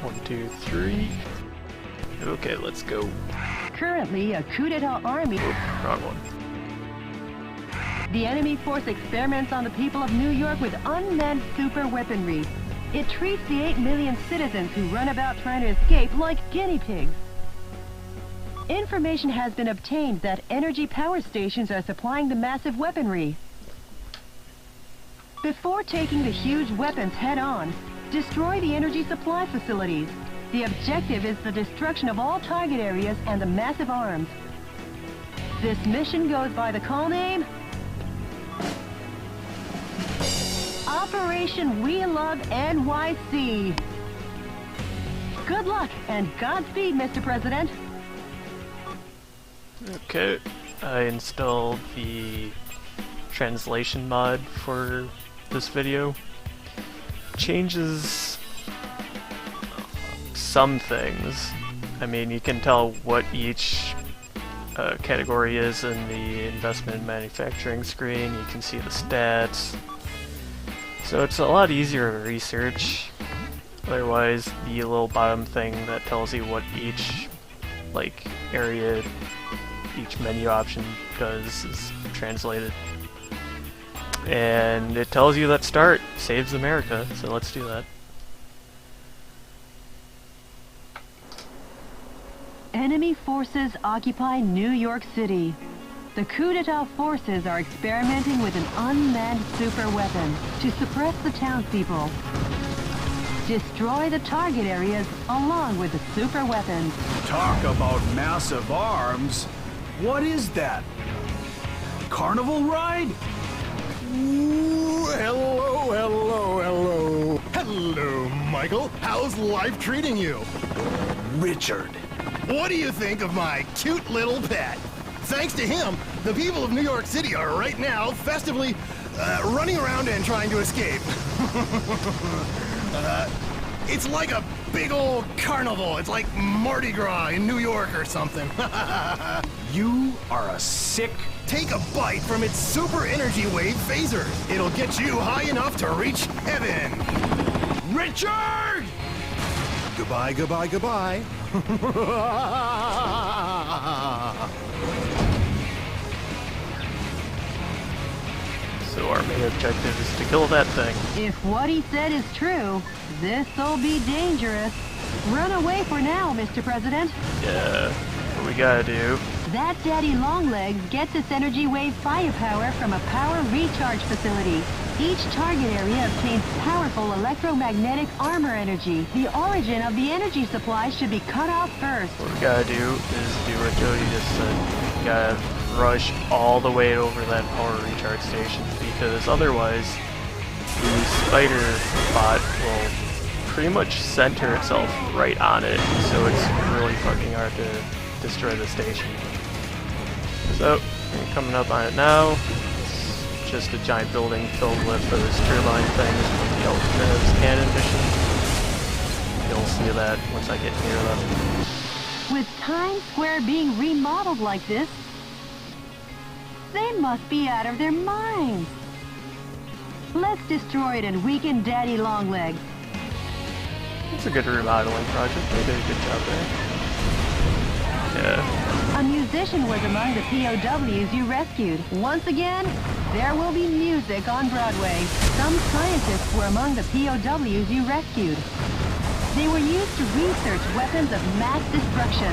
1, 2, 3. Okay, let's go. Currently, a coup d'etat army. Wrong one. The enemy force experiments on the people of New York with unmanned super weaponry. It treats the 8 million citizens who run about trying to escape like guinea pigs. Information has been obtained that energy power stations are supplying the massive weaponry. Before taking the huge weapons head-on, destroy the energy supply facilities. The objective is the destruction of all target areas and the massive arms. This mission goes by the call name Operation We Love NYC. Good luck and Godspeed, Mr. President. Okay, I installed the translation mod for this video. Changes some things. I mean, you can tell what each category is in the investment in manufacturing screen. You can see the stats. So it's a lot easier to research. Otherwise, the little bottom thing that tells you what each area, each menu option does is translated. And it tells you that start saves America, so let's do that. Enemy forces occupy New York City. The coup d'etat forces are experimenting with an unmanned super weapon to suppress the townspeople. Destroy the target areas along with the super weapons. Talk about massive arms. What is that? Carnival ride? Ooh, hello, hello, hello. Hello, Michael. How's life treating you? Richard. What do you think of my cute little pet? Thanks to him, the people of New York City are right now festively running around and trying to escape. It's like a big old carnival. It's like Mardi Gras in New York or something. You are a sick... Take a bite from its super energy wave phaser. It'll get you high enough to reach heaven. Richard! Goodbye, goodbye, goodbye. So our main objective is to kill that thing. If what he said is true, this'll be dangerous. Run away for now, Mr. President. Yeah, what we gotta do. That Daddy Longlegs gets its energy wave firepower from a power recharge facility. Each target area obtains powerful electromagnetic armor energy. The origin of the energy supply should be cut off first. What we gotta do is do what Jody just said. We gotta rush all the way over that power recharge station, because otherwise the spider bot will pretty much center itself right on it, so it's really fucking hard to destroy the station. So, we're coming up on it now. It's just a giant building filled with those turbine things from the Alternatives Cannon mission. You'll see that once I get near them. With Times Square being remodeled like this, they must be out of their minds. Let's destroy it and weaken Daddy Longlegs. It's a good remodeling project. They did a good job there. Yeah. A musician was among the POWs you rescued. Once again, there will be music on Broadway. Some scientists were among the POWs you rescued. They were used to research weapons of mass destruction.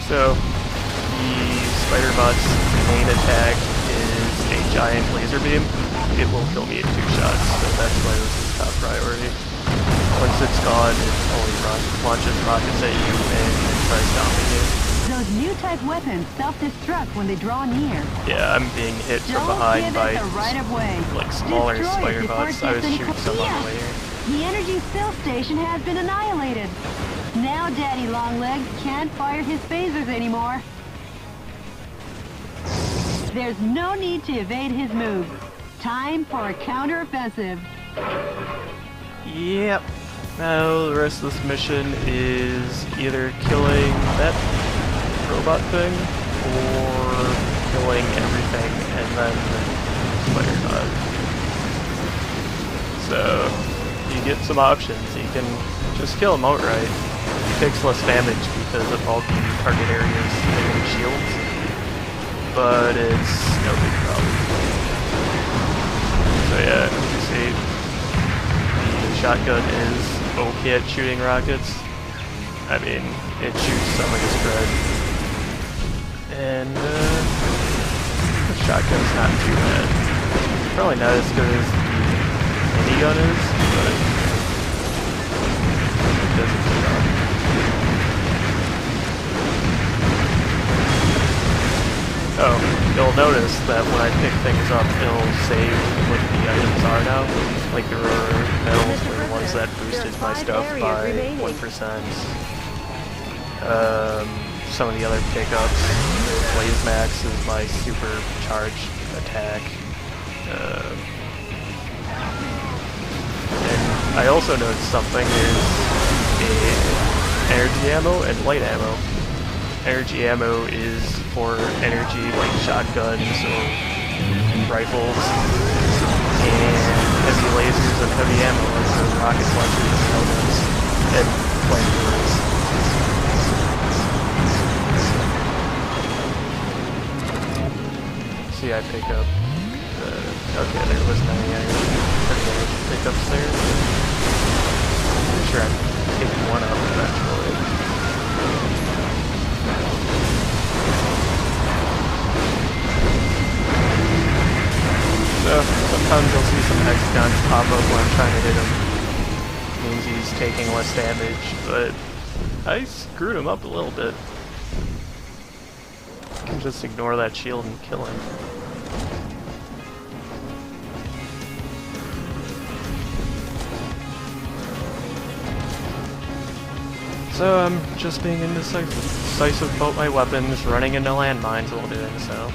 So, the spider bot's main attack is a giant laser beam. It will kill me in 2 shots, so that's why this is top priority. Once it's gone, it only launches rockets at you and tries stomping you. Those new type weapons self-destruct when they draw near. Yeah, I'm being hit from Don't behind give by it the right of way. smaller Destroy it spider before bots. it I was gets any shooting some on the way here. The energy fill station has been annihilated. Now Daddy Longlegs can't fire his phasers anymore. There's no need to evade his moves. Time for a counteroffensive. Yep. Now the rest of this mission is either killing that robot thing or killing everything and then spider bot. So the you get some options. You can just kill him outright. He takes less damage because of all the target areas hitting shields, but it's no big problem. So yeah, you see, the shotgun is okay at shooting rockets. I mean, it shoots some of the spread. And the shotgun's not too bad. Probably not as good as the minigun is, but it does its job. Oh, you'll notice that when I pick things up, it'll say what the items are now. Like the rare metals were the ones that boosted my stuff by 1%. Some of the other pickups, Blaze Max is my supercharged attack. And I also noticed something is energy ammo and light ammo. Energy ammo is for energy like shotguns or rifles, and heavy lasers and heavy ammo like the rocket launchers and helmets and flamethrowers. See, I pick up okay, there wasn't any pickups there. I'm sure I'm picking one up eventually. So, sometimes you'll see some hexagons pop up when I'm trying to hit him. Means he's taking less damage, but I screwed him up a little bit. I can just ignore that shield and kill him. So I'm just being indecisive about my weapons, running into landmines while doing so.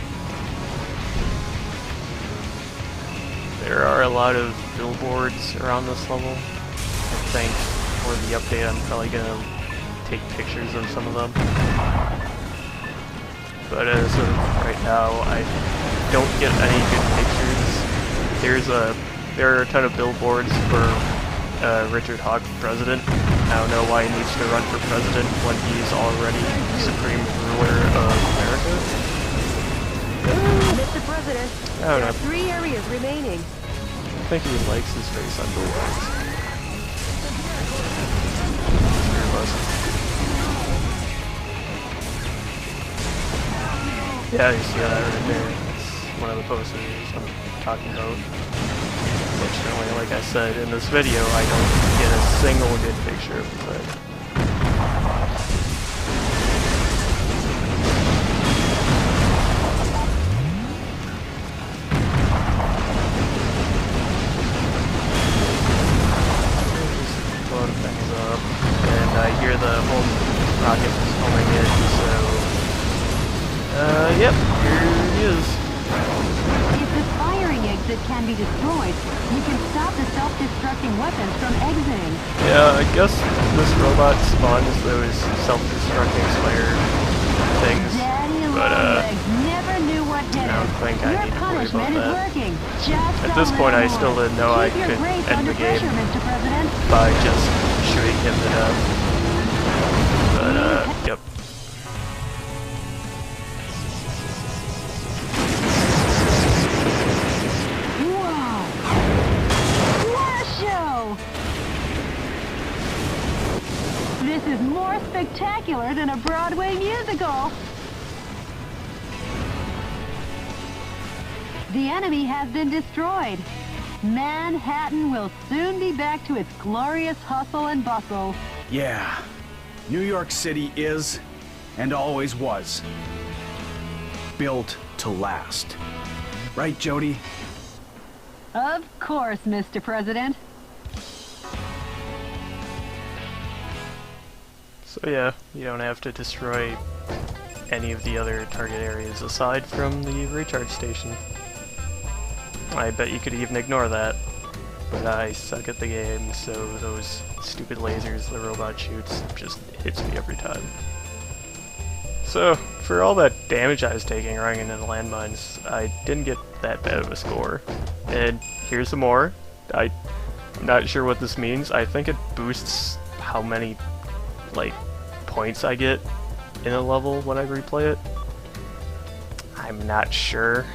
There are a lot of billboards around this level. I think for the update I'm probably gonna take pictures of some of them. But as of right now, I don't get any good pictures. There are a ton of billboards for Richard Hawk for president. I don't know why he needs to run for president when he's already supreme ruler of America. Mr. President, I don't there know. are 3 areas remaining. I think he likes his face on billboards. Yeah, you see that right there. It's one of the posters I'm talking about. Unfortunately, like I said, in this video, I don't get a single good picture of the thing. Just load things up, and I hear the home rocket is homing in, so... yep, here he is. If the firing exit can be destroyed, you can stop the self-destructing weapons from exiting. Yeah, I guess this robot spawns those self-destructing fire things, Daddy but Longlegs never knew what hit I don't him. think I Your need to worry punishment about is that. working. Just At a this point, I little still more. didn't know I Keep your could grace end under the game pressure, Mr. President. by just shooting him to death. But, yep. Whoa! What a show! This is more spectacular than a Broadway musical. The enemy has been destroyed. Manhattan will soon be back to its glorious hustle and bustle. Yeah, New York City is, and always was, built to last. Right, Jody? Of course, Mr. President. So yeah, you don't have to destroy any of the other target areas aside from the recharge station. I bet you could even ignore that, but I suck at the game, so those stupid lasers the robot shoots just hits me every time. So, for all that damage I was taking running into the landmines, I didn't get that bad of a score. And here's some more. I I'm not sure what this means. I think it boosts how many, like, points I get in a level when I replay it. I'm not sure.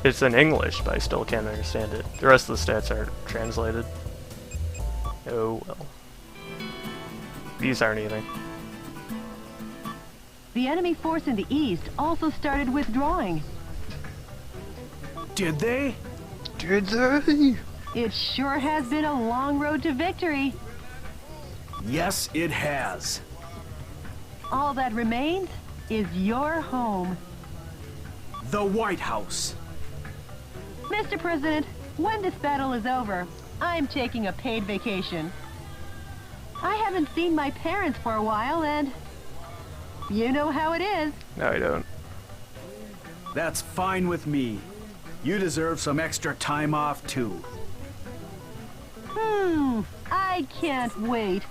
It's in English, but I still can't understand it. The rest of the stats aren't translated. Oh well. These aren't anything. The enemy force in the east also started withdrawing. Did they? Did they? It sure has been a long road to victory. Yes, it has. All that remains is your home. The White House. Mr. President, when this battle is over, I'm taking a paid vacation. I haven't seen my parents for a while, and you know how it is. No, I don't. That's fine with me. You deserve some extra time off, too. I can't wait.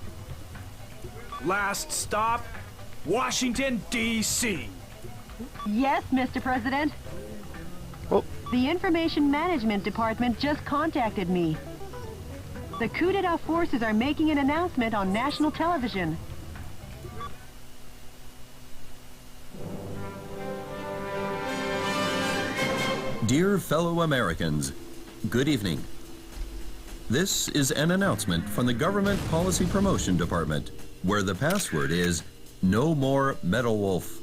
Last stop, Washington, D.C. Yes, Mr. President. Oh. The Information Management Department just contacted me. The coup d'etat forces are making an announcement on national television. Dear fellow Americans, good evening. This is an announcement from the Government Policy Promotion Department, where the password is No More Metal Wolf.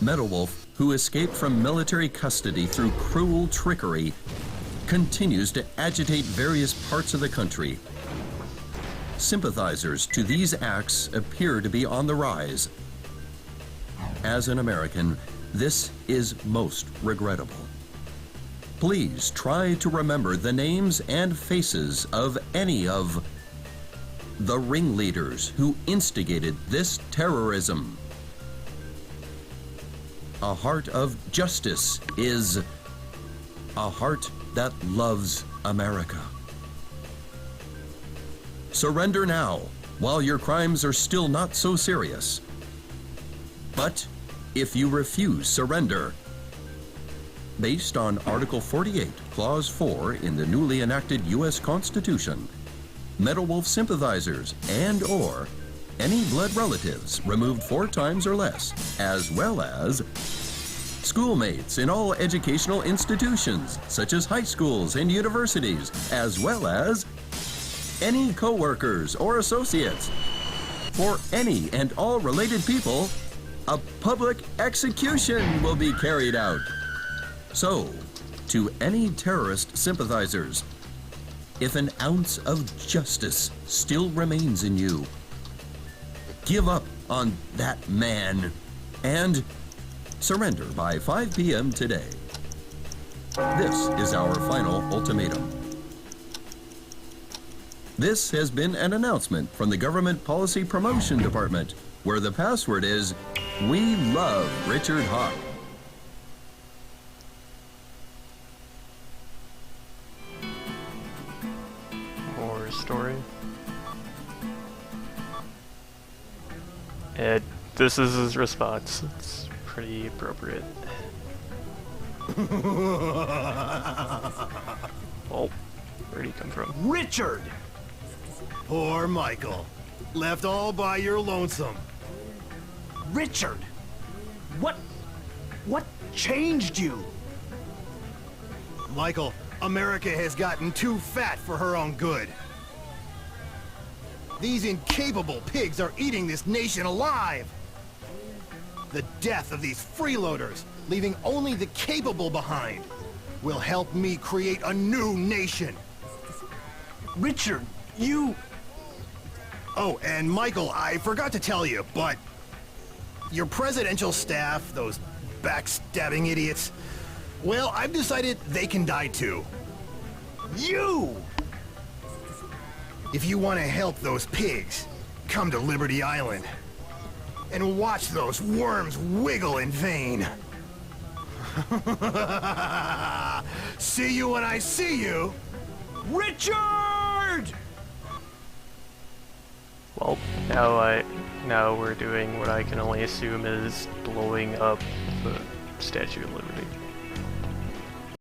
Metal Wolf, who escaped from military custody through cruel trickery, continues to agitate various parts of the country. Sympathizers to these acts appear to be on the rise. As an American, this is most regrettable. Please try to remember the names and faces of any of the ringleaders who instigated this terrorism. A heart of justice is a heart that loves America. Surrender now, while your crimes are still not so serious. But if you refuse surrender, based on Article 48, Clause 4 in the newly enacted U.S. Constitution, Metal Wolf sympathizers and/or any blood relatives removed 4 times or less, as well as schoolmates in all educational institutions, such as high schools and universities, as well as any co-workers or associates. For any and all related people, a public execution will be carried out. So, to any terrorist sympathizers, if an ounce of justice still remains in you, give up on that man and surrender by 5 p.m. today. This is our final ultimatum. This has been an announcement from the Government Policy Promotion Department, where the password is We Love Richard Hawk. More story. This is his response. It's pretty appropriate. Oh, where'd he come from? Richard! Poor Michael. Left all by your lonesome. Richard! What changed you? Michael, America has gotten too fat for her own good. These incapable pigs are eating this nation alive. The death of these freeloaders, leaving only the capable behind, will help me create a new nation. Richard, you... Oh, and Michael, I forgot to tell you, but your presidential staff, those backstabbing idiots, well, I've decided they can die too. You! If you want to help those pigs, come to Liberty Island and watch those worms wiggle in vain. See you when I see you, Richard! Well, now we're doing what I can only assume is blowing up the Statue of Liberty.